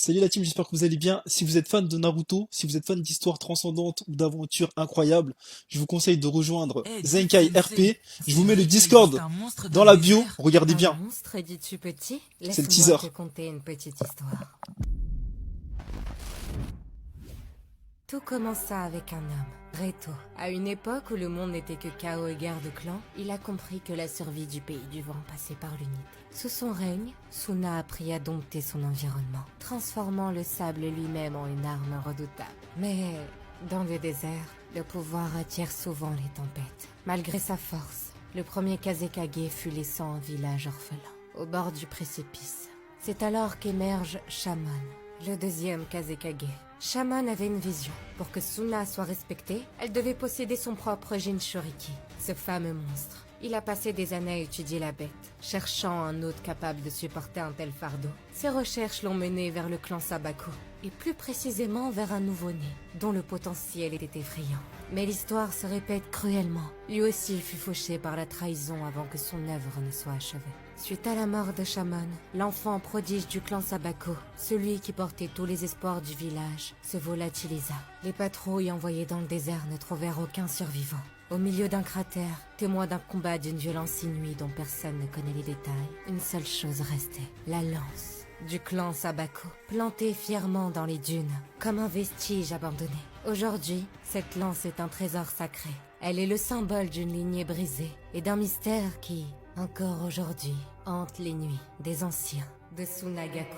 Salut la team, j'espère que vous allez bien. Si vous êtes fan de Naruto, si vous êtes fan d'histoires transcendantes ou d'aventures incroyables, je vous conseille de rejoindre Eh, dites Zenkai Sensei, RP. Je c'est vous mets le vrai qu'il existe Discord un monstre dans dans le la bio, désert? regardez Un bien, monstre, dis-tu petit? c'est le Laisse-moi teaser. te conter une petite histoire. Tout commença avec un homme, Reto. À une époque où le monde n'était que chaos et guerre de clans, il a compris que la survie du pays du vent passait par l'unité. Sous son règne, Suna a appris à dompter son environnement, transformant le sable lui-même en une arme redoutable. Mais dans le désert, le pouvoir attire souvent les tempêtes. Malgré sa force, le premier Kazekage fut laissé en village orphelin, au bord du précipice. C'est alors qu'émerge Shaman, le deuxième Kazekage. Shaman avait une vision. Pour que Suna soit respectée, elle devait posséder son propre Jinchuriki, ce fameux monstre. Il a passé des années à étudier la bête, cherchant un hôte capable de supporter un tel fardeau. Ses recherches l'ont mené vers le clan Sabako, et plus précisément vers un nouveau-né, dont le potentiel était effrayant. Mais l'histoire se répète cruellement. Lui aussi fut fauché par la trahison avant que son œuvre ne soit achevée. Suite à la mort de Shaman, l'enfant prodige du clan Sabako, celui qui portait tous les espoirs du village, se volatilisa. Les patrouilles envoyées dans le désert ne trouvèrent aucun survivant. Au milieu d'un cratère, témoin d'un combat d'une violence inouïe dont personne ne connaît les détails, une seule chose restait, la lance du clan Sabako, plantée fièrement dans les dunes, comme un vestige abandonné. Aujourd'hui, cette lance est un trésor sacré. Elle est le symbole d'une lignée brisée et d'un mystère qui, encore aujourd'hui, hante les nuits des anciens de Sunagakure.